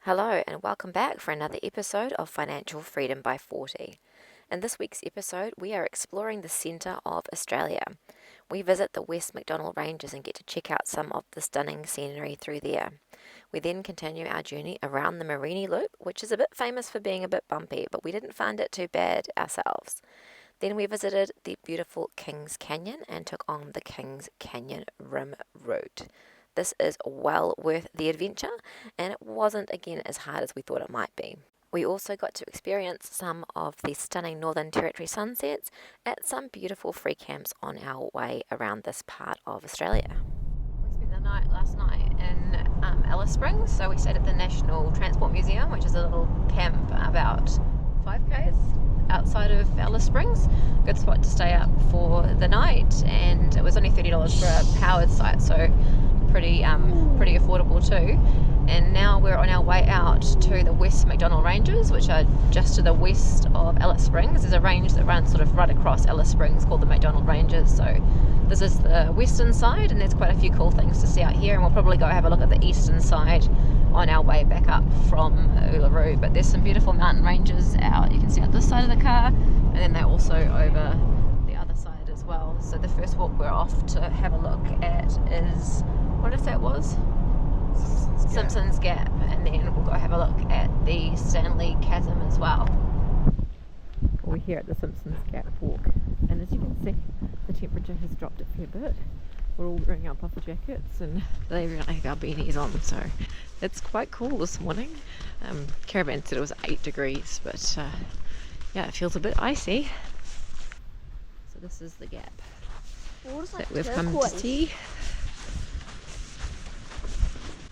Hello and welcome back for another episode of Financial Freedom by 40. In this week's episode, we are exploring the centre of Australia. We visit the West MacDonnell Ranges and get to check out some of the stunning scenery through there. We then continue our journey around the Mereenie Loop, which is a bit famous for being a bit bumpy, but we didn't find it too bad ourselves. Then we visited the beautiful Kings Canyon and took on the Kings Canyon Rim route. This is well worth the adventure, and it wasn't again as hard as we thought it might be. We also got to experience some of the stunning Northern Territory sunsets at some beautiful free camps on our way around this part of Australia. We spent the night last night in Alice Springs, so we stayed at the National Transport Museum, which is a little camp about 5k's outside of Alice Springs. Good spot to stay up for the night, and it was only $30 for a powered site, so pretty affordable too. And now we're on our way out to the West MacDonnell Ranges, which are just to the west of Alice Springs. There's a range that runs sort of right across Alice Springs called the MacDonnell Ranges. So this is the western side, and there's quite a few cool things to see out here, and we'll probably go have a look at the eastern side on our way back up from Uluru. But there's some beautiful mountain ranges out, you can see out this side of the car, and then they're also over the other side as well. So the first walk we're off to have a look at is, what did I say it was? Simpsons Gap, and then we'll go have a look at the Stanley Chasm as well. We're here at the Simpsons Gap walk, and as you can see, the temperature has dropped a fair bit. We're all wearing our puffer jackets, and they really have our beanies on, so it's quite cool this morning. Caravan said it was 8 degrees, but yeah, it feels a bit icy. So this is the gap that we've come to see.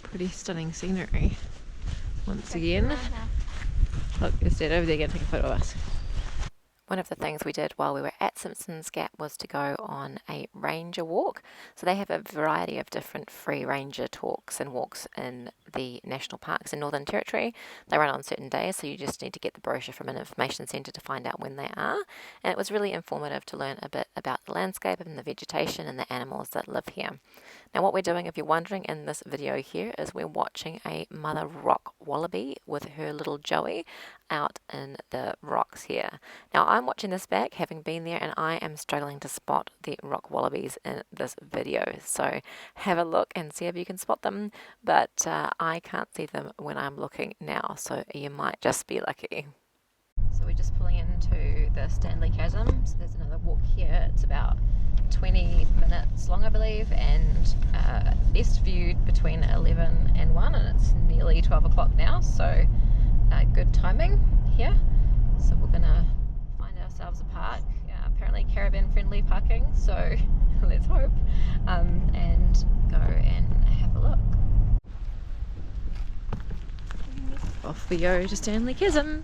Pretty stunning scenery once again. Look, there's Dad over there going to take a photo of us. One of the things we did while we were at Simpsons Gap was to go on a ranger walk. So they have a variety of different free ranger talks and walks in the national parks in Northern Territory. They run on certain days, so you just need to get the brochure from an information centre to find out when they are. And it was really informative to learn a bit about the landscape and the vegetation and the animals that live here. Now what we're doing, if you're wondering, in this video here is we're watching a mother rock wallaby with her little Joey out in the rocks here. Now I'm watching this back, having been there, and I am struggling to spot the rock wallabies in this video. So have a look and see if you can spot them, but I can't see them when I'm looking now, so you might just be lucky. So we're just pulling into the Stanley Chasm, so there's another walk here. It's about 20 minutes long, I believe, and best viewed between 11 and 1, and it's nearly 12 o'clock now, so good timing here. So we're gonna find ourselves a park, apparently caravan friendly parking, so let's hope, and go and have a look. Off we go to Stanley Chasm.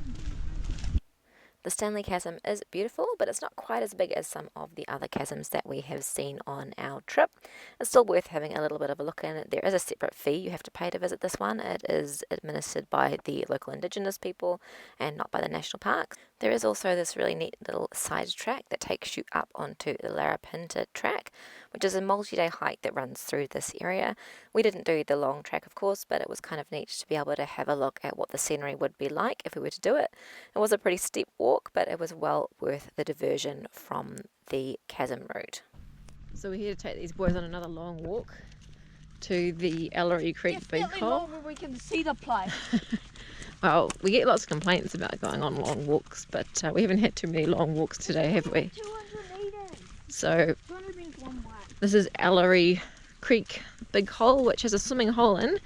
The Stanley Chasm is beautiful, but it's not quite as big as some of the other chasms that we have seen on our trip. It's still worth having a little bit of a look in. There is a separate fee you have to pay to visit this one. It is administered by the local Indigenous people and not by the national parks. There is also this really neat little side track that takes you up onto the Larapinta track, which is a multi-day hike that runs through this area. We didn't do the long track, of course, but it was kind of neat to be able to have a look at what the scenery would be like if we were to do it. It was a pretty steep walk, but it was well worth the diversion from the chasm route. So we're here to take these boys on another long walk to the Ellery Creek Big Hole. Where we can see the place. Well, we get lots of complaints about going on long walks, but we haven't had too many long walks today, have we? 200 meters. So 200 means one way. this is Ellery Creek Big Hole, which has a swimming hole in,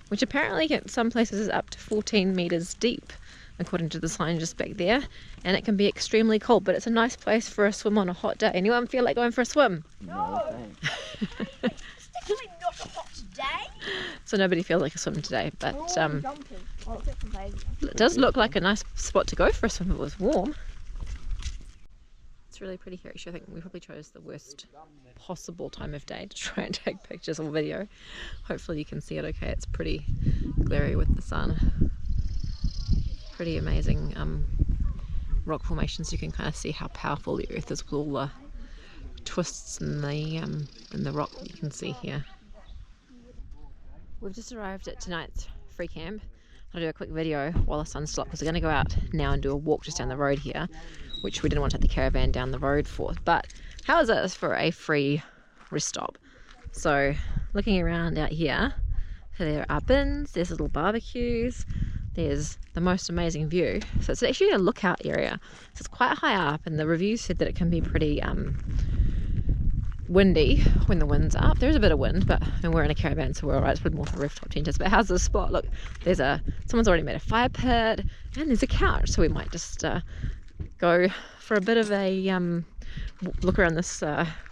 which apparently at some places is up to 14 meters deep, according to the sign just back there, and it can be extremely cold, but it's a nice place for a swim on a hot day. Anyone feel like going for a swim? No. It's definitely not a hot day. So nobody feels like a swim today, but We're all jumping. Well, except for Bailey. it does look like a nice spot to go for a swim if it was warm. It's really pretty here. Actually, I think we probably chose the worst possible time of day to try and take pictures or video. Hopefully you can see it okay. It's pretty glary with the sun. Pretty amazing rock formations. You can kind of see how powerful the earth is with all the twists in the rock that you can see here. We've just arrived at tonight's free camp. I'll do a quick video while the sun's still up because we're going to go out now and do a walk just down the road here, which we didn't want to take the caravan down the road for. But how is this for a free rest stop? So looking around out here, so there are bins, there's little barbecues, there's the most amazing view. So it's actually a lookout area. So it's quite high up, and the reviews said that it can be pretty windy when the wind's up. There's a bit of wind, but and we're in a caravan, so we're alright. It's probably more for rooftop tenters. But how's this spot? Look, there's someone's already made a fire pit, and there's a couch. So we might just go for a bit of a look around this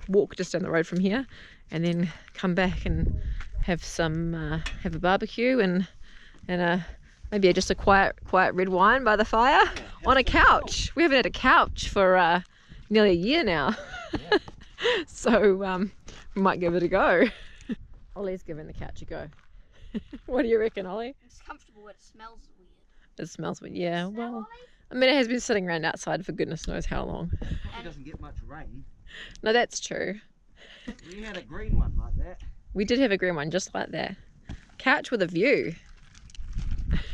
walk just down the road from here, and then come back and have a barbecue and maybe just a quiet red wine by the fire on a couch. We haven't had a couch for nearly a year now. Yeah. So we might give it a go. Ollie's giving the couch a go. What do you reckon, Ollie? It's comfortable, but it smells weird. It smells weird, yeah. Well, I mean, it has been sitting around outside for goodness knows how long. It doesn't get much rain. No, that's true. We had a green one like that. We did have a green one just like that. Couch with a view.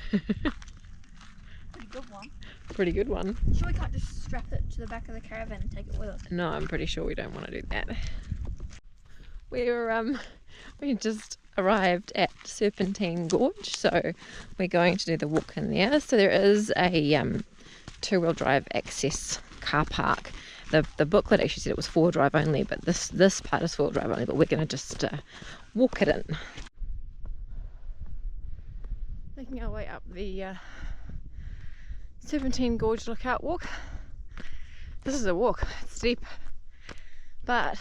Pretty good one. Pretty good one. Sure we can't just strap it to the back of the caravan and take it with us? No, I'm pretty sure we don't want to do that. We just arrived at Serpentine Gorge, so we're going to do the walk in there. So there is a two-wheel drive access car park. The booklet actually said it was four-wheel drive only, but this part is four-wheel drive only, but we're going to just walk it in. Making our way up the Serpentine Gorge lookout walk. This is a walk, it's steep, but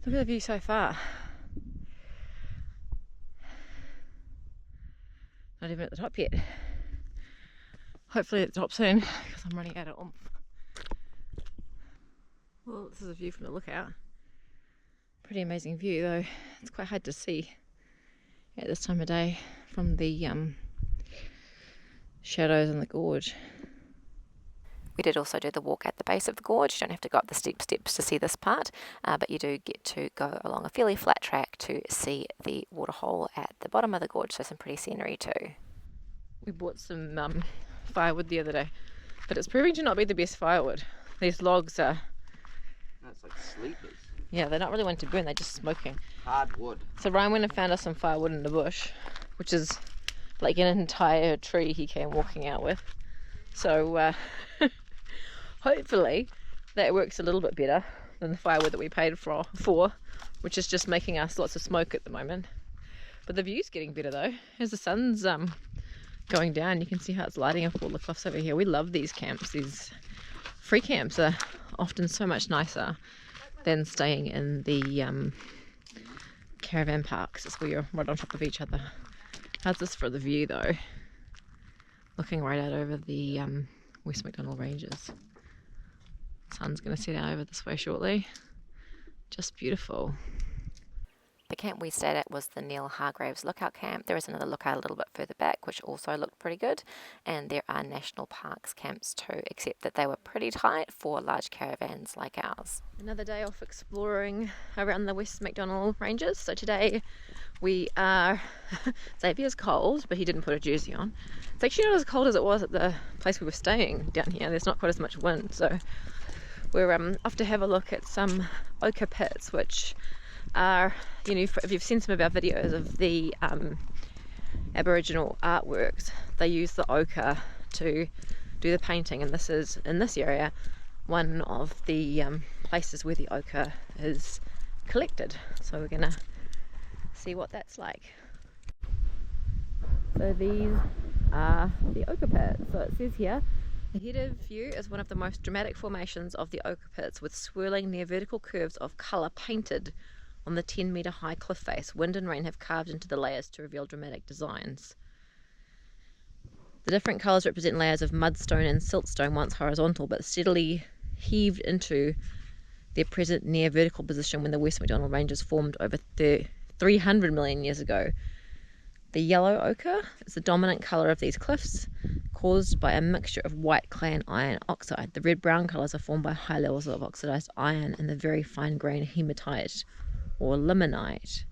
look at the view so far. Not even at the top yet. Hopefully at the top soon, because I'm running out of oomph. Well, this is a view from the lookout. Pretty amazing view though. It's quite hard to see at this time of day from the shadows in the gorge. We did also do the walk at the base of the gorge. You don't have to go up the steep steps to see this part, but you do get to go along a fairly flat track to see the waterhole at the bottom of the gorge, so some pretty scenery too. We bought some firewood the other day, but it's proving to not be the best firewood. These logs are... That's like sleepers. Yeah, they're not really one to burn, they're just smoking. Hard wood. So Ryan went and found us some firewood in the bush, which is like an entire tree he came walking out with. So hopefully that works a little bit better than the firewood that we paid for, which is just making us lots of smoke at the moment. But the view's getting better though. As the sun's going down, you can see how it's lighting up all the cliffs over here. We love these camps. These free camps are often so much nicer than staying in the caravan parks. It's where you're right on top of each other. How's this for the view though? Looking right out over the West MacDonnell Ranges. Sun's going to set out over this way shortly. Just beautiful. The camp we stayed at was the Neil Hargraves lookout camp. There is another lookout a little bit further back which also looked pretty good, and there are national parks camps too, except that they were pretty tight for large caravans like ours. Another day off exploring around the West MacDonnell Ranges. So today we are... Xavier's cold, but he didn't put a jersey on. It's actually not as cold as it was at the place we were staying down here. There's not quite as much wind, so we're off to have a look at some ochre pits, which are, you know, if you've seen some of our videos of the Aboriginal artworks, they use the ochre to do the painting, and this is, in this area, one of the places where the ochre is collected. So we're gonna see what that's like. So these are the ochre pits. So it says here, the headed view is one of the most dramatic formations of the ochre pits, with swirling near vertical curves of colour painted on the 10-metre high cliff face. Wind and rain have carved into the layers to reveal dramatic designs. The different colours represent layers of mudstone and siltstone, once horizontal but steadily heaved into their present near vertical position when the West MacDonnell Ranges formed over 300 million years ago. The yellow ochre is the dominant colour of these cliffs, caused by a mixture of white clay and iron oxide. The red-brown colours are formed by high levels of oxidised iron and the very fine-grained hematite or limonite,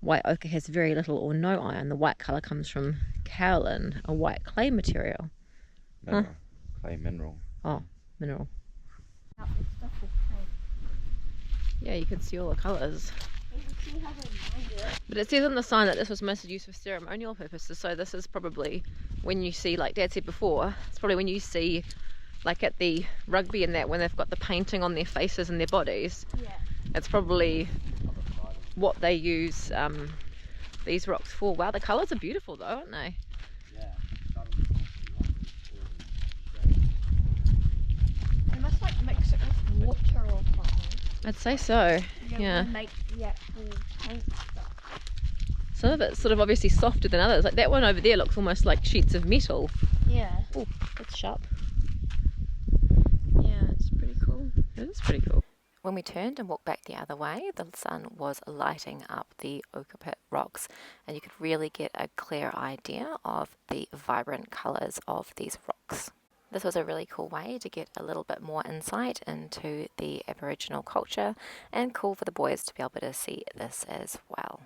white ochre has very little or no iron. The white colour comes from kaolin, a white clay material. Mineral. Clay mineral. Oh, mineral. Out with stuff with paint. Yeah, you can see all the colours. You can see how they mined it. But it says on the sign that this was mostly used for ceremonial purposes, so this is probably when you see, like Dad said before, it's probably when you see, like at the rugby and that, when they've got the painting on their faces and their bodies, Yeah. it's probably what they use these rocks for. Wow, the colours are beautiful though, aren't they? Yeah. They must like mix it with water or something. I'd say so, yeah. To make the actual paint stuff. Some of it's sort of obviously softer than others. Like that one over there looks almost like sheets of metal. Yeah. Oh, that's sharp. Yeah, it's pretty cool. It is pretty cool. When we turned and walked back the other way, the sun was lighting up the ochre pit rocks, and you could really get a clear idea of the vibrant colours of these rocks. This was a really cool way to get a little bit more insight into the Aboriginal culture, and cool for the boys to be able to see this as well.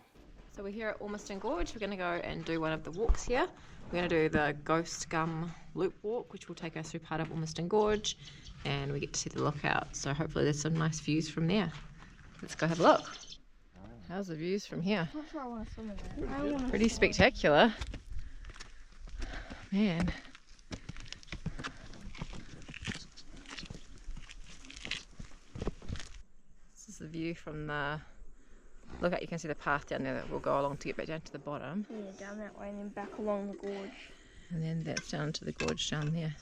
So we're here at Ormiston Gorge. We're going to go and do one of the walks here. We're going to do the Ghost Gum Loop Walk, which will take us through part of Ormiston Gorge, and we get to see the lookout. So hopefully there's some nice views from there. Let's go have a look. How's the views from here? I'm not sure I want to swim in there. I want to Pretty spectacular. Man. This is the view from the lookout. You can see the path down there that we'll go along to get back down to the bottom. Yeah, down that way and then back along the gorge. And then that's down to the gorge down there.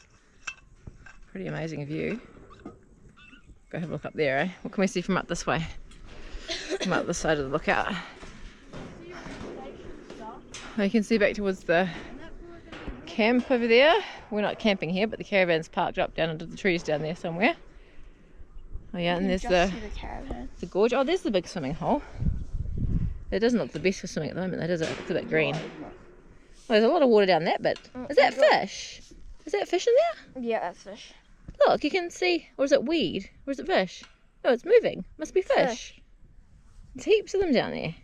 Pretty amazing view. Go have a look up there, eh? What can we see from up this way? From up this side of the lookout. Oh, you can see back towards the camp over there. We're not camping here, but the caravan's parked up down into the trees down there somewhere. Oh yeah, and there's the gorge. Oh, there's the big swimming hole. It doesn't look the best for swimming at the moment, though, does it? It's a bit green. Oh, there's a lot of water down that bit. Is that fish? Is that fish in there? Yeah, that's fish. Look, you can see. Or is it weed? Or is it fish? No, it's moving. Must be fish. There's heaps of them down there.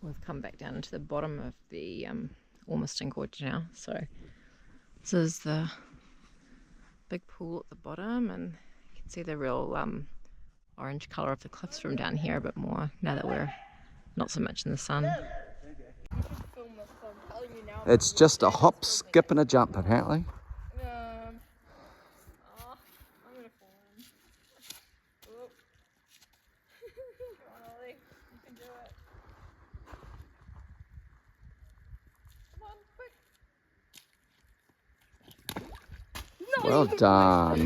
We've come back down into the bottom of the Ormiston Gorge now. So this is the big pool at the bottom, and you can see the real orange colour of the cliffs from down here a bit more now that we're not so much in the sun. It's just a hop, skip, and a jump, apparently. I'm gonna fall in. Whoop. Come on, Ollie. You can do it. Come on, quick. Well done.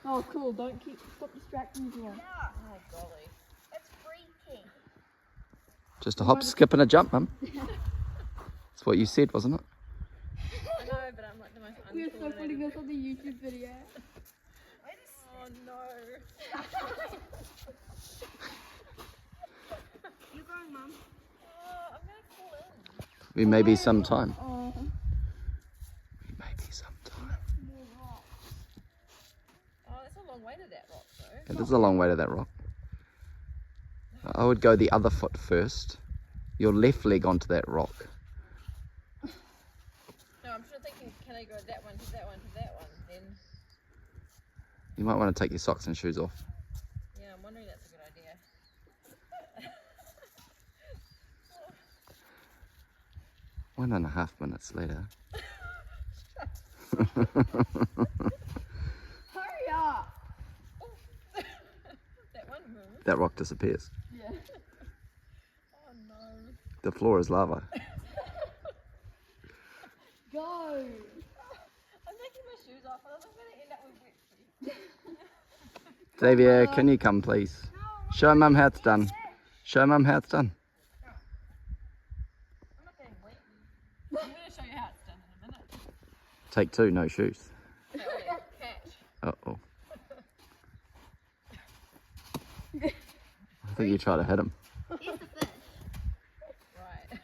Oh, cool. Stop distracting me. Yeah. Oh, golly. That's freaking. Just a hop, skip, and a jump, Mum. That's what you said, wasn't it? I know, but I'm like the most We're so putting this on the YouTube video. Oh no. You're going, Mum. Oh, I'm gonna fall in. We may be some time. Oh. We may be some time. Oh, that's a long way to that rock though. It is a long way to that rock. I would go the other foot first. Your left leg onto that rock. No, I'm sure thinking, can I go that one to that one to that one? Then, You might want to take your socks and shoes off. yeah, I'm wondering that's a good idea. 1.5 minutes later. Hurry up. That one moved. That rock disappears. Yeah. Oh no. The floor is lava. Go. I'm taking my shoes off and I'm gonna end up with wet feet. Xavier, can you come please? Show Mum how it's done. Show Mum how it's done. I'm not getting wet. I'm gonna show you how it's done in a minute. Take 2, no shoes. Okay, Ollie, catch. Uh-oh. I think you try to hit him. Here's the fish. Right.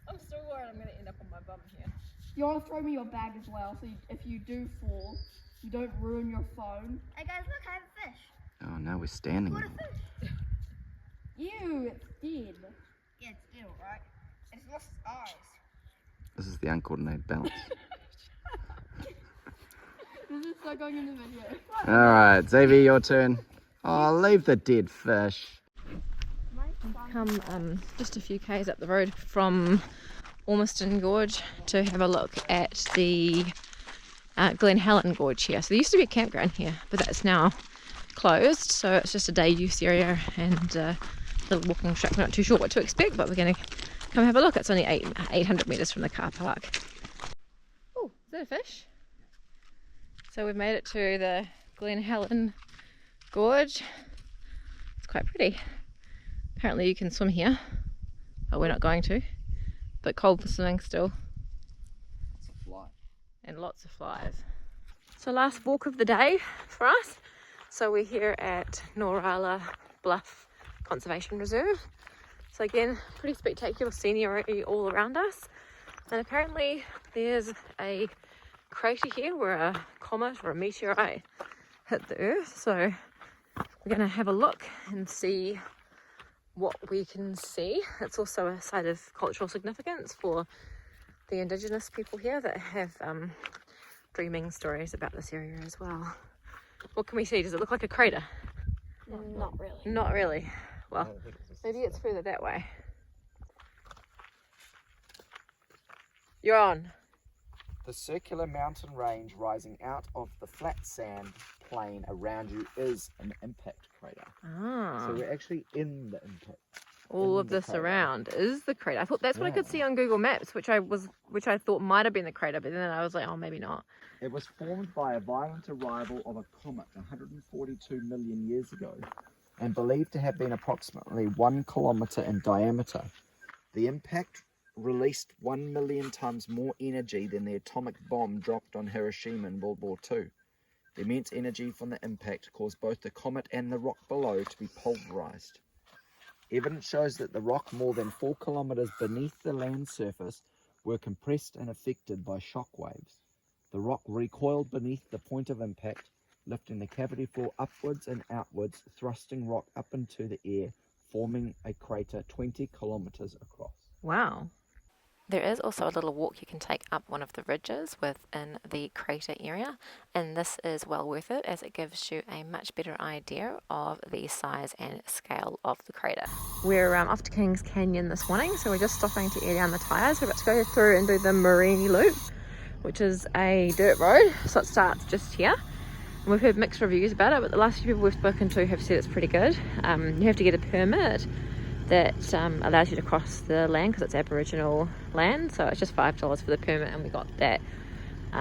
I'm still worried I'm gonna end up on my bum here. You want to throw me your bag as well, so if you do fall, you don't ruin your phone. Hey guys, look, I have a fish. Oh, now we're standing. What a fish. Ew, it's dead. Yeah, it's dead, alright. It's lost its eyes. This is the uncoordinated balance. This is so going in the video. Alright, Xavier, your turn. Oh, leave the dead fish. Come just a few k's up the road from Ormiston Gorge to have a look at the Glen Helen Gorge here. So there used to be a campground here, but that's now closed, so it's just a day use area and a little walking track. We're not too sure what to expect, but we're going to come have a look. It's only 800 metres from the car park. Oh, is that a fish? So we've made it to the Glen Helen Gorge. It's quite pretty. Apparently you can swim here, but we're not going to. But cold for swimming still. It's a fly. And lots of flies. So last walk of the day for us. So we're here at Norala Bluff Conservation Reserve. So again, pretty spectacular scenery all around us. And apparently there's a crater here where a comet or a meteorite hit the earth. So we're going to have a look and see what we can see. It's also a site of cultural significance for the indigenous people here that have dreaming stories about this area as well. What can we see? Does it look like a crater? Not really. Not really. Well, maybe it's further that way. You're on. The circular mountain range rising out of the flat sand plain around you is an impact crater. Ah. So we're actually in the impact. All of the this crater. around is the crater. I thought that's what I could see on Google Maps, which I thought might have been the crater, but then I was like, oh, maybe not. It was formed by a violent arrival of a comet 142 million years ago and believed to have been approximately 1 kilometre in diameter. The impact released 1 million tonnes more energy than the atomic bomb dropped on Hiroshima in World War II. The immense energy from the impact caused both the comet and the rock below to be pulverised. Evidence shows that the rock more than 4 kilometres beneath the land surface were compressed and affected by shock waves. The rock recoiled beneath the point of impact, lifting the cavity floor upwards and outwards, thrusting rock up into the air, forming a crater 20 kilometres across. Wow. There is also a little walk you can take up one of the ridges within the crater area, and this is well worth it as it gives you a much better idea of the size and scale of the crater. We're off to Kings Canyon this morning, so we're just stopping to air down the tyres. We're about to go through and do the Mereenie loop, which is a dirt road, so it starts just here. And we've heard mixed reviews about it, but the last few people we've spoken to have said it's pretty good. You have to get a permit that allows you to cross the land because it's Aboriginal land, so it's just $5 for the permit, and we got that we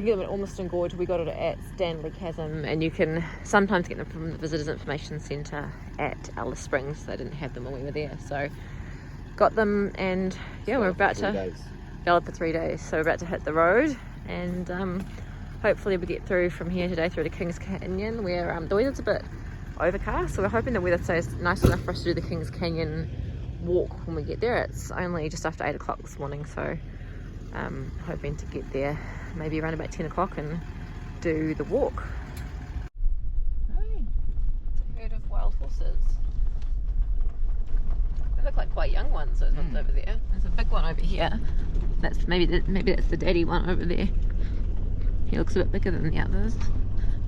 can get them at Ormiston Gorge, we got it at Stanley Chasm, and you can sometimes get them from the Visitors Information Centre at Alice Springs. They didn't have them when we were there, so got them, and yeah, we're about to valid for 3 days, so we're about to hit the road, and hopefully we get through from here today through to Kings Canyon, where the weather's a bit overcast, so we're hoping the weather stays nice enough for us to do the Kings Canyon walk when we get there. It's only just after 8 o'clock this morning, so hoping to get there maybe around about 10 o'clock and do the walk. Hey, it's a herd of wild horses. They look like quite young ones, those ones over there. There's a big one over here. That's maybe that's the daddy one over there. He looks a bit bigger than the others.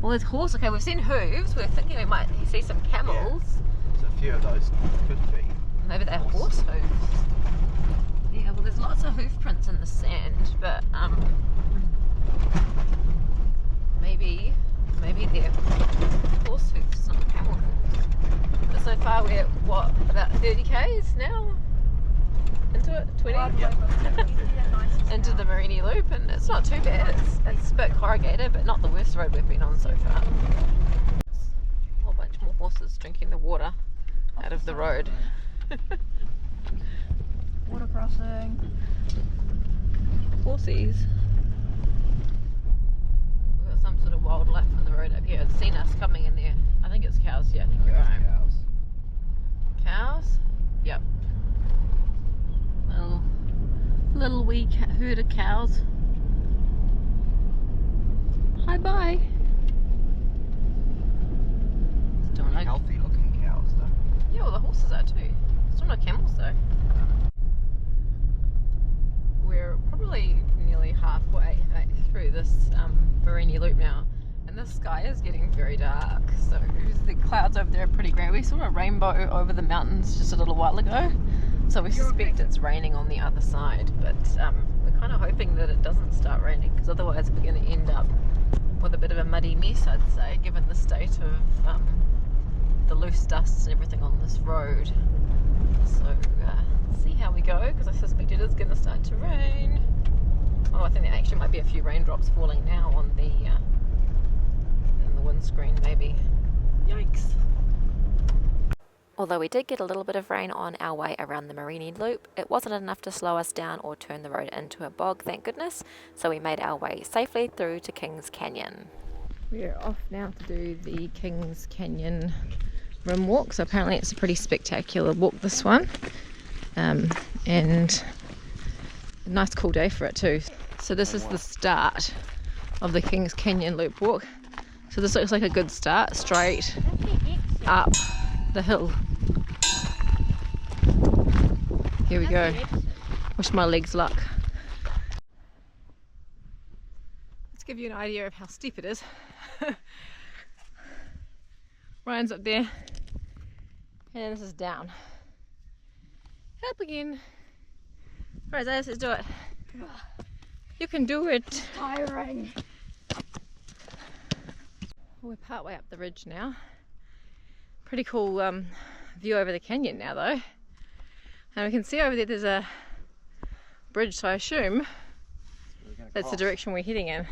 Well, there's horse. Okay, we've seen hooves. We're thinking we might see some camels. Yeah. So a few of those could be. Maybe they're horse hooves. Yeah, well, there's lots of hoof prints in the sand, but maybe they're horse hooves, not camel hooves. But so far we're about 30 k's now into it, 20. Into the Mereenie loop, and it's not too bad. It's a bit corrugated, but not the worst road we've been on so far. A whole bunch more horses drinking the water out of the road. Water crossing. Horsies. We've got some sort of wildlife on the road up here. It's seen us coming in there. I think it's cows. Yeah, I think you're right. Cows? Yep. Little wee herd of cows. Hi, bye. Healthy looking cows. Yeah, well, the horses are too. Still no camels though. We're probably nearly halfway through this Mereenie loop now, and the sky is getting very dark. So the clouds over there are pretty grey. We saw a rainbow over the mountains just a little while ago, so we suspect it's raining on the other side. But we're kind of hoping that it doesn't start raining, because otherwise we're going to end up with a bit of a muddy mess, I'd say, given the state of the loose dust and everything on this road. So see how we go, because I suspect it is going to start to rain. Oh, I think there actually might be a few raindrops falling now on the in the windscreen, maybe. Yikes. Although we did get a little bit of rain on our way around the Mereenie loop, it wasn't enough to slow us down or turn the road into a bog, thank goodness, so we made our way safely through to Kings Canyon. We're off now to do the Kings Canyon rim walk, so apparently it's a pretty spectacular walk, this one, and a nice cool day for it too. So this is the start of the Kings Canyon loop walk. So this looks like a good start, straight up the hill. Here we go. Wish my legs luck. Let's give you an idea of how steep it is. Ryan's up there, and this is down. Up again. Alright, let's do it. You can do it. Tiring. We're partway up the ridge now. Pretty cool view over the canyon now though. And we can see over there there's a bridge, so I assume that's the direction we're heading in.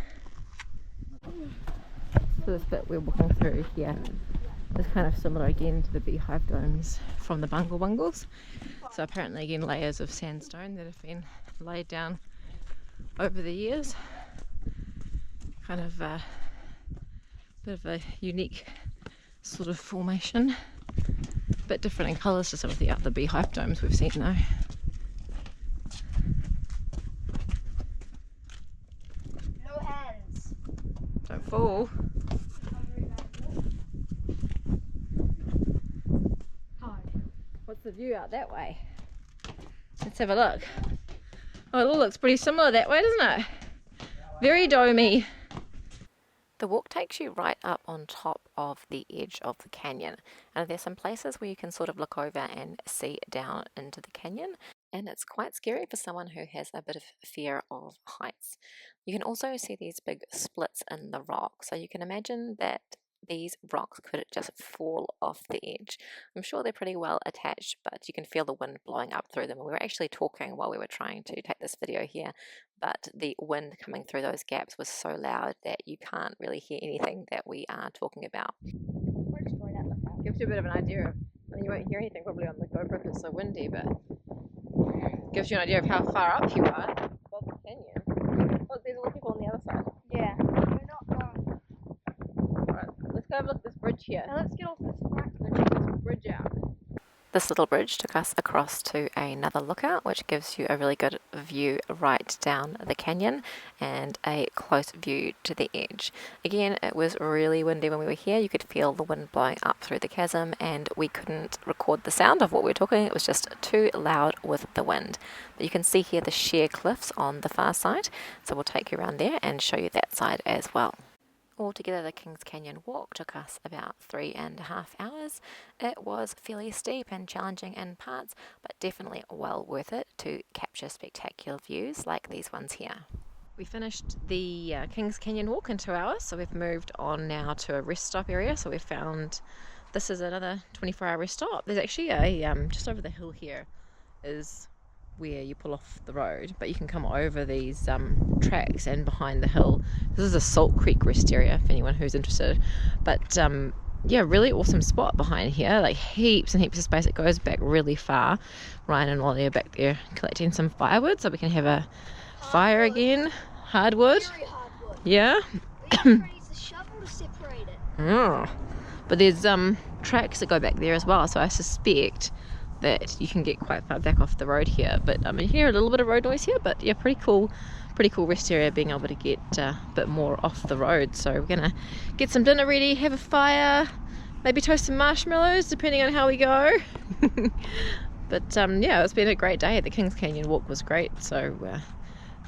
So this bit we're walking through here is kind of similar again to the beehive domes from the bungle bungles. So apparently again layers of sandstone that have been laid down over the years. Kind of a bit of a unique sort of formation. A bit different in colours to some of the other beehive domes we've seen though. No hands. Don't fall. What's the view out that way? Let's have a look. Oh, it all looks pretty similar that way, doesn't it? Very domey. The walk takes you right up on top of the edge of the canyon, and there's some places where you can sort of look over and see down into the canyon, and it's quite scary for someone who has a bit of fear of heights. You can also see these big splits in the rock, so you can imagine that these rocks could just fall off the edge. I'm sure they're pretty well attached, but you can feel the wind blowing up through them. And we were actually talking while we were trying to take this video here, but the wind coming through those gaps was so loud that you can't really hear anything that we are talking about. Gives you a bit of an idea of, I mean, you won't hear anything probably on the GoPro because it's so windy, but gives you an idea of how far up you are above the canyon. Look, there's a lot of people on the other side. Yeah. We're not going. Alright, let's go have a look at this bridge here. Now let's get off this flat. And check this bridge out. This little bridge took us across to another lookout, which gives you a really good view right down the canyon and a close view to the edge. Again, it was really windy when we were here. You could feel the wind blowing up through the chasm, and we couldn't record the sound of what we were talking. It was just too loud with the wind. But you can see here the sheer cliffs on the far side, so we'll take you around there and show you that side as well. Altogether, the Kings Canyon walk took us about 3.5 hours. It was fairly steep and challenging in parts, but definitely well worth it to capture spectacular views like these ones here. We finished the Kings Canyon walk in 2 hours, so we've moved on now to a rest stop area. So we found this is another 24-hour rest stop. There's actually a just over the hill here is where you pull off the road, but you can come over these tracks and behind the hill. This is a Salt Creek rest area for anyone who's interested, but yeah, really awesome spot behind here, like heaps and heaps of space. It goes back really far. Ryan and Wally are back there collecting some firewood so we can have a fire again. Hardwood. Very hardwood. Yeah. We need a shovel to separate it. Oh. But there's tracks that go back there as well, so I suspect that you can get quite far back off the road here. But I mean, you hear a little bit of road noise here, but yeah, pretty cool rest area, being able to get a bit more off the road. So we're gonna get some dinner ready, have a fire, maybe toast some marshmallows depending on how we go. But yeah, it's been a great day. The Kings Canyon walk was great, so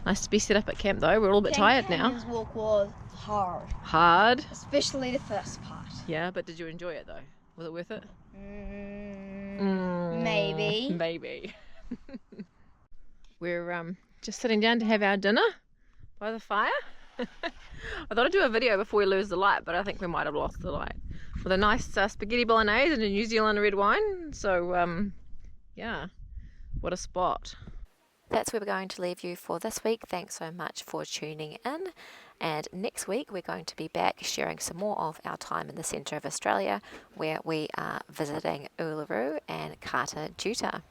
nice to be set up at camp though. We're all a bit tired now. Canyon's walk was hard. Hard? Especially the first part. Yeah, but did you enjoy it though? Was it worth it? Maybe. Maybe. We're just sitting down to have our dinner by the fire. I thought I'd do a video before we lose the light, but I think we might have lost the light. With a nice spaghetti bolognese and a New Zealand red wine. So yeah, what a spot. That's where we're going to leave you for this week. Thanks so much for tuning in. And next week, we're going to be back sharing some more of our time in the centre of Australia, where we are visiting Uluru and Kata Tjuta.